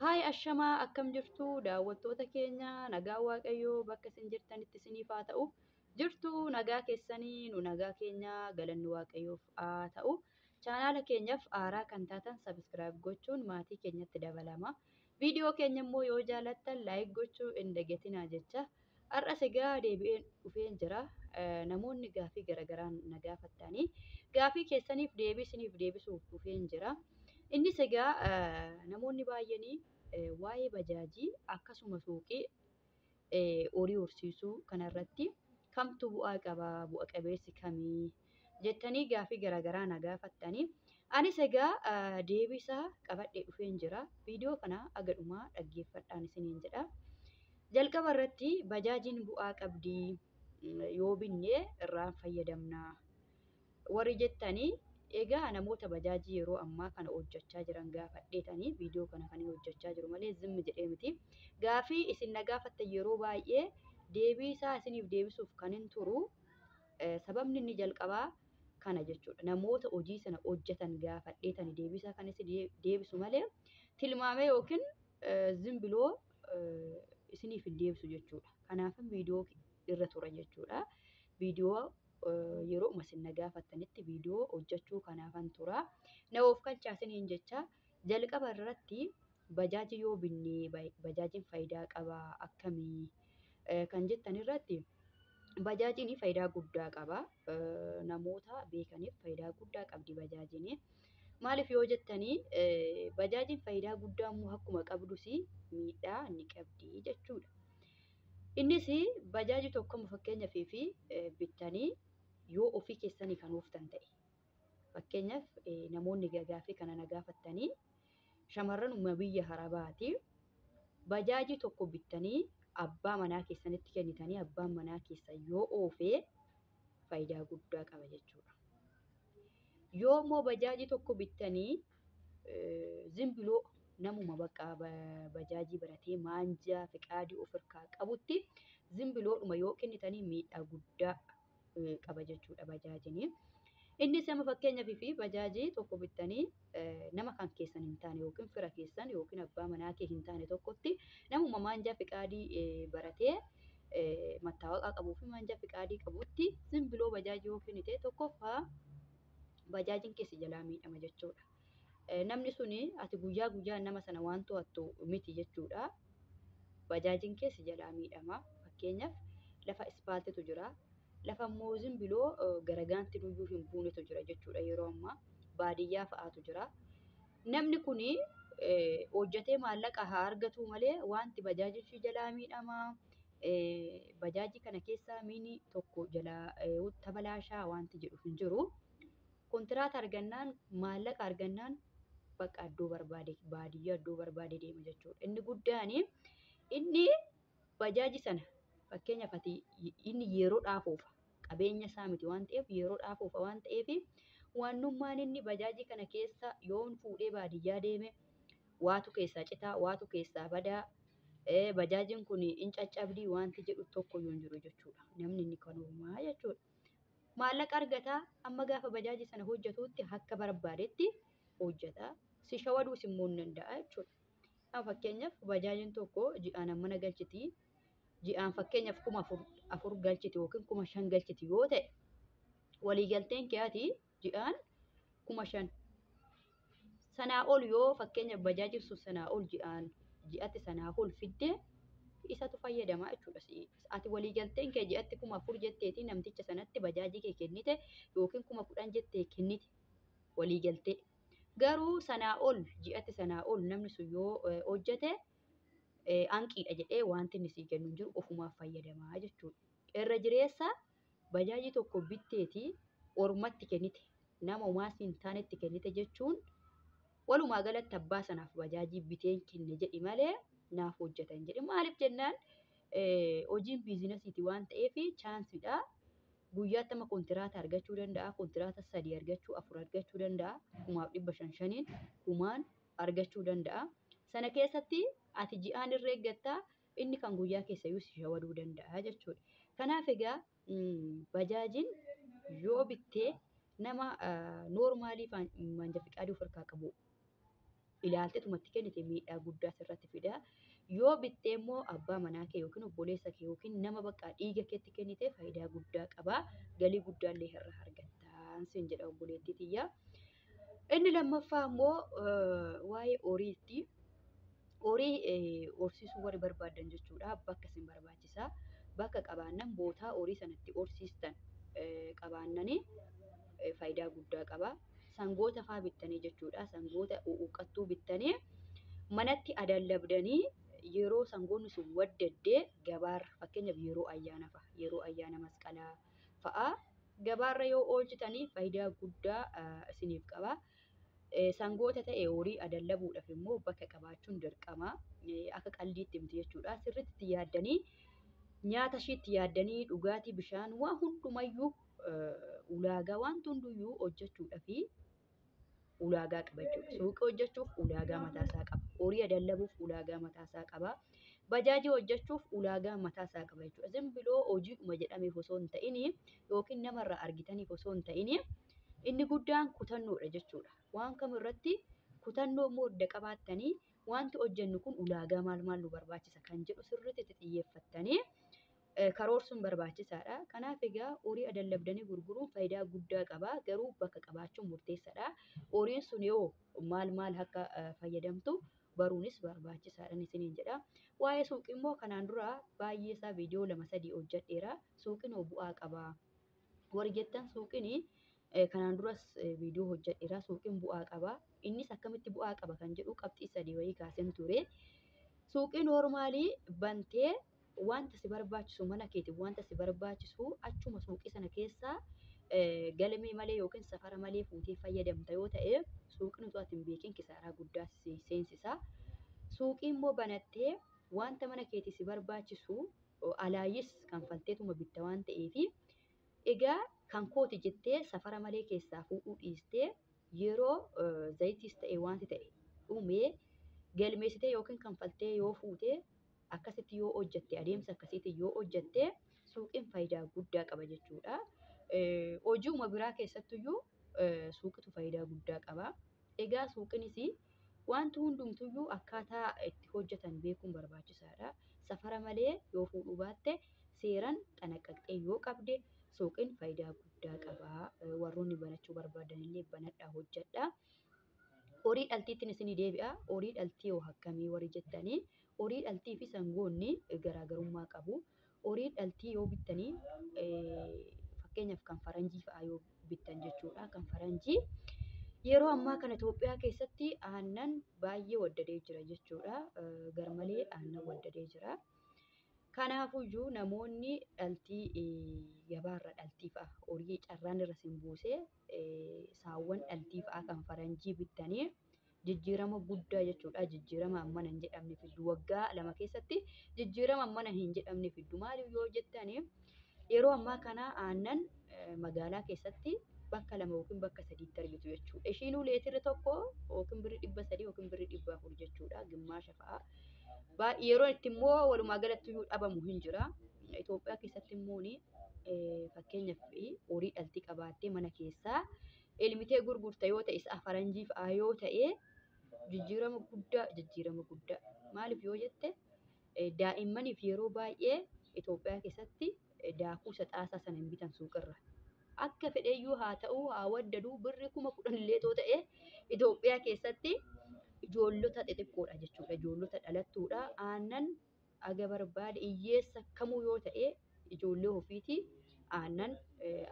Haay ashamaa akkam jirtu daawwattoota keenya nagaa waaqayyoo bakka isin jirtanitti isiniif haa ta'u. Jirtu nagaa keessanii nu nagaa keenya galanni waaqayyoof haa ta'u. Chaanaala keenyaaf haaraa kan taatan sabiskiraayib gochuun maatii keenyatti dabalama. Viidiyoo keenya immoo yoo jaalattan laayik gochuu hin dagatinaa jecha. Har'as egaa deebi'een dhufeen jira. Namoonni gaafii garagaraan na gaafattanii gaafii keessaniif deebii isiniif deebisuuf dhufeen jira. Innis egaa namoonni baay'een waa'ee bajaajii akkasuma suuqii horii horsiisuu kanarratti kamtu bu'aa qaba bu'a qabeessi kamii jettanii gaafii garaagaraa na gaafattanii anis egaa deebisaa qabadhee dhufeen jira. Viidiyoo kana agadhumaa dhaggeeffadhaan isiniin jedha. Jalqaba irratti bajaajiin bu'aa qabdii yoo binnee irraan fayyadamna warri jettanii egaa namoota bajaajii yeroo ammaa kana hojjechaa jiran gaafadheetanii viidiyoo kana kan hojjechaa jiru malee zimmi jedhee miti. Gaafii isin na gaafattan yeroo baay'ee deebii isaa isiniif deebisuuf kan hin turu sababni inni jalqabaa kana jechuudha. Namoota hojii sana hojjetan gaafadheetanii deebii isaa kan isin deebisu malee tilmaamee yookiin zimbiloo isiniif hin deebisu jechuudha. Kanaafuu viidiyoo irra tura jechuudha. Viidiyoo yeroo isin na gaafattanitti viidiyoo hojjechuu kanaafan tura. Na of kalchaasiniin jecha jalqaba irratti bajaajii yoo binnee bajaajiin faayidaa qaba akkamii kan jettan irratti bajaajiin faayidaa guddaa qaba. Namoota beekaniif faayidaa guddaa qabdi bajaajiin. Maaliif yoo jettanii bajaajiin faayidaa guddaa immoo akkuma qabdus miidhaa ni qabdi jechuudha. Innis bajaajii tokkomu fakkeenyaaf fi bittanii yoo ofii keessanii kan ooftan ta'e fakkeenyaaf namoonni gaafii kana na gaafattanii shamarran biyya harabaati bajaajii tokko bittanii abbaa manaa keessanitti kennitanii abbaan manaa keessan yoo oofee faayidaa guddaa qaba jechuudha. Yoo immoo bajaajii tokko bittanii zimbiloo namuma bakka bajaajii baratee maanjaa fiqaadii ofirraa qabutti zimbiloodhuma yoo kennitanii miidhaa guddaa qaba jechuudha bajaajiin. Innis nama fakkeenyaaf fi bajaajii tokko bittanii nama kan keessan hin taane yookiin fira keessan yookiin abbaa manaa kee hin taane tokkotti namuma maanjaa fiqaadii baratee mattaawaqaa qabuu fi maanjaa fiqaadii qabutti zimbiloo bajaajii yoo kennite tokkoffaa bajaajiin keessi jalaa miidhama jechuudha. Namni suni ati guyyaa guyyaan nama sana waan to'attu miti jechuudha. Bajaajiin keessi jalaa miidhama. Fakkeenyaaf lafa ispaaltitu jira. Lafa immoo zimbiloo garagaanti nuyyuu hin buunetu jira jechuudha. Yeroo ammaa baadiyyaa fa'aatu jira. Namni kuni hojjetee maallaqa haa argatu malee wanti bajaajichi jalaa miidhama. Bajaajii kana keessaa miini tokko jalaa tabalaashaa wanti jedhu hin jiru. Kontiraata argannaan maallaqa argannaan bakka iddoo barbaade baadiyyaa iddoo barbaade deema jechuudha. Inni guddaan inni bajaajii sana fakkeenyaaf inni yeroodhaaf oofa qabeenya isaa miti waan ta'eef yeroodhaaf oofa waan ta'eef waanummaan inni bajaajii kana keessa yoon fuudhee baadiyyaa deeme waatu keessaa citaa waatu keessaa badaa bajaajiin kun hin caccabdii wanti jedhu tokko yoo hin jiru jechuudha. Namni inni kan uumaa jechuudha. Maallaqa argataa amma gaafa bajaajii sana hojjetuutti akka barbaadetti hojjeta. Si shawaduus immoo ni danda'a jechuudha. Fakkeenyaaf bajaajiin tokko ji'aan mana galchiti. Ji'aan fakkeenyaaf 4,000 galchiti yookiin 5,000 galchiti yoo ta'e waliigalteen keetii ji'aan 5,000. Sanaa ol yoo fakkeenyaaf bajaajiin sun sanaa ol ji'atti sanaa ol fiddee isatu fayyadama jechuudha. Ati waliigalteen kee ji'atti 4,000 jetteetii namticha sanatti bajaajii kee kennite yookiin 10,000 jettee kennite waliigaltee. Garuu sanaa ol ji'atti sanaa ol namni sun yoo hojjete hanqiidha jedhee wanti inni sii kennu hin jiru ofumaaf fayyadamaa jechuudha. Irra jireessa bajaajii tokko bitteetii ormatti kennite nama homaa hin taanetti kennite jechuun walumaa galatti abbaa sanaaf bajaajii biteen kenne jedhi malee naaf hojjetan jedhi. Maaliif jennaan hojiin biizinasiiti waan ta'eef chaansidha. Guyyaatti amma kontiraata argachuu danda'a. Kontiraata 3 argachuu 4 argachuu danda'a. 1,500 kumaan argachuu danda'a. Sana keessatti ati ji'aan irra eeggattaa inni kan guyyaa keessayyuu si shawaduu danda'a jechuudha. Kanaaf egaa bajaajiin yoo bittee nama noormaalii maanja fiqaadii ofirraa qabu ilaalteetumatti kennite miidhaa guddaa sirratti fida. Yoo bittee immoo abbaa manaa kee yookiin obboleessa kee yookiin nama bakka dhiiga keetti kennite faayidaa guddaa qaba. Galii guddaallee irraa argattaa siin jedha obboleettii xiyyaa. Inni lammaffaa immoo waa'ee horiitti. Horii horsiisuu warri barbaadan jechuudha. Bakka isin barbaachisaa. Bakka qabaannan bootaa horii sanatti horsiistan qabaannanii faayidaa guddaa qaba. Sangoota fa'aa bittanii jechuudha. Sangoota uqqattuu bittanii manatti adallabdanii yeroo sangoonni sun waddaddee gabaarra fakkeenyaaf yeroo ayyaana masqalaa fa'aa gabaarra yoo oolchitanii faayidaa guddaa isiniif qaba. Sangoota ta'e horii adallabuudhaaf immoo bakka qabaachuun dirqama. Akka qaldiitti miti jechuudha. Sirriitti yaaddanii nyaata ishiitti yaaddanii dhugaatii bishaan waan hundumayyuu ulaagaa waan hunduyyuu hojjechuudhaaf ulaagaa qaba jechuudha. Suuqii hojjechuuf ulaagaa mataasaa qaba. Horii adallabuuf ulaagaa mataasaa qaba. Bajaajii hojjechuuf ulaagaa mataasaa qaba jechuudha. Zimbiloo hojiidhuma jedhameef osoo hin ta'in yookiin namarraa argitaniif osoo hin ta'in inni guddaan kutannoodha jechuudha. Waan kamirratti kutannoo immoo hidda qabaattanii wanti hojjennu kun ulaagaa maal maal nu barbaachisa kan jedhu sirriitti xiyyeeffattanii karoorsuun barbaachisaadha. Kanaaf egaa horii adallabdanii gurguruun faayidaa guddaa qaba. Garuu bakka qabaachuun murteessaadha. Horiin sun yoo maal akka fayyadamtu baruunis barbaachisaadha isiniin jedha. Waa'ee suuqii immoo kanaan dura baay'ee isaa viidiyoo 2-3 hojjedheera. Suuqiin bu'aa qaba. Warri jettan suuqiin kanaan duras viidiyoo hojjedheera. Suuqiin bu'aa qaba. Innis akkamitti bu'aa qaba kan jedhu qabxii 3 wayii kaaseen ture. Suuqiin normaalii bantee wanta si barbaachisu mana keetiif wanta si barbaachisu achuma suuqii sana keessaa galmee malee yookiin safara malee fuutee fayyadamta yoo ta'e suuqiin osoo ati hin beekin kisaaraa guddaa seensisa. Suuqii immoo banattee wanta mana keetii si barbaachisu alaayyis kanfalteetuma bitta waan ta'eef egaa kan kooti jettee safara malee keessaa fuudhuu dhiistee yeroo zayitiis ta'e wanti ta'e dhumee galmeessitee yookiin kanfaltee yoo fuutee akkasitti yoo hojjette adeemsa akkasiitiin yoo hojjette suuqiin faayidaa guddaa qaba jechuudha. Hojiuma biraa keessattuyyuu suuqitu faayidaa guddaa qaba. Egaa suuqiinis wanti hundumtuyyuu akkaataa itti hojjetan beekuun barbaachisaadha. Safara malee yoo fuudhuu baatte seeraan xanaqqaqxee yoo qabde suuqiin faayidaa guddaa qaba. Warroonni banachuu barbaadan illee banadhaa hojjedhaa. Horii dhaltiittiin isinii deebi'a. Horii dhaltii yoo akkamii warri jettanii horii dhaltii fi sangoonni garaagarummaa qabu. Horii dhaltii yoo bittanii fakkeenyaaf kan faranjii fa'aa yoo bittan jechuudha. Kan faranjii yeroo ammaa kana Itoophiyaa keessatti aannan baay'ee waddadee jira jechuudha. Garmalee aannan waddadee jira. Kanaafuyyuu namoonni dhaltii gabaarra dhaltii fa'aa horii carraan irra sin buusee saawwan dhaltii fa'aa kan faranjii bittanii jijjiirama guddaa jechuudha. Jijjiirama ammana hin jedhamne fiddu waggaa 2 keessatti jijjiirama ammana hin jedhamne fiddu. Maaliif yoo jettanii yeroo ammaa kana aannan magaalaa keessatti bakka 2 yookiin bakka 3tti argitu jechuudha. Ishiinuu leetirri tokko yookiin birrii 300 yookiin birrii 400 jechuudha. Gimmaasha fa'aa. Yeroo itti immoo walumaa galatti dhabamu hin jira. Itoophiyaa keessatti immoo fakkeenyaaf horii dhaltii qabaattee mana keessaa elmitee gurgurta yoo ta'e isa faranjii fa'aa yoo ta'e jijjiirama guddaa. Maaliif yoo jette daa'immaniif yeroo baay'ee Itoophiyaa keessatti daakuu isa xaasaa sana hin bitan suuqirra. Akka fedheeyyuu haa ta'u haa waddaduu birrii 10,000 illee too ta'e Itoophiyaa keessatti ijoollota xixiqqoodha jechuudha. Ijoollota dhalattuudha. Aannan aga barbaade hiyyeessa kamuu yoo ta'e ijoollee ofiiti aannan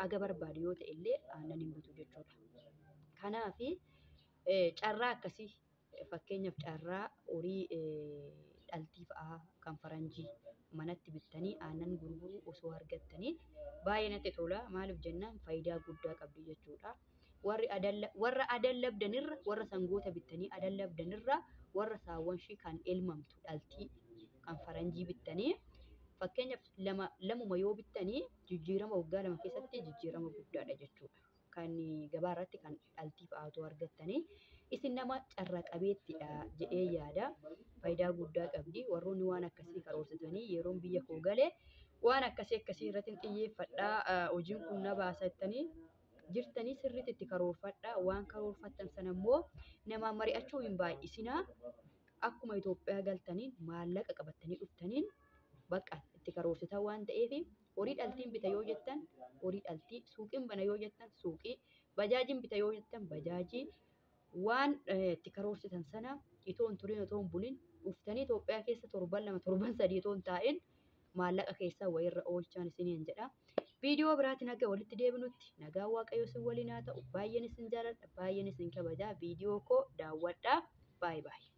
aga barbaade yoo ta'e illee aannan hin bitu jechuudha. Kanaaf carraa akkasii fakkeenyaaf carraa horii dhaltii fa'aa kan faranjii manatti bittanii aannan gurguruu osoo argattanii baay'ee natti tola. Maaliif jennaan faayidaa guddaa qabdi jechuudha. Warra adallabdanirra warra sangoota bittanii adallabdanirra warra saawwan ishii kan elmamtu dhaltii kan faranjii bittanii fakkeenyaaf lamuma yoo bittanii jijjiirama waggaa 2 keessatti jijjiirama guddaadha jechuudha. Kan gabaa irratti kan dhaltii fa'aatu argattanii isin nama carra qabeettidha jedhee yaada. Faayidaa guddaa qabdi. Warroonni waan akkasii karoorsitanii yeroon biyya koo galee waan akkasii irratti xiyyeeffadhaa hojiin kun na baasa jettanii jirtanii sirriitti itti karoorfadhaa. Waan karoorfattan sana immoo namaan mari'achuu hin baay'isinaa. Akkuma Itoophiyaa galtaniin maallaqa qabattanii dhuftaniin bakka itti karoorsitan waan ta'eef horii dhaltiin bita yoo jettan horii dhaltii, suuqiin bana yoo jettan suuqii, bajaajiin bita yoo jettan bajaajii, waan itti karoorsitan sana itoo hin turin itoo hin bulin dhuftanii Itoophiyaa keessa torban lama torban sadii itoo hin taa'in maallaqa keessaa wayirra oolchaan isiniin jedha. Viidiyoo biraatiin akka walitti deebinutti nagaa waaqayyoo isin waliin haa ta'u. Baay'een isin jaaladha, baay'een isin kabajaa. Viidiyoo koo daawwadhaa. Baay'ee baay'ee.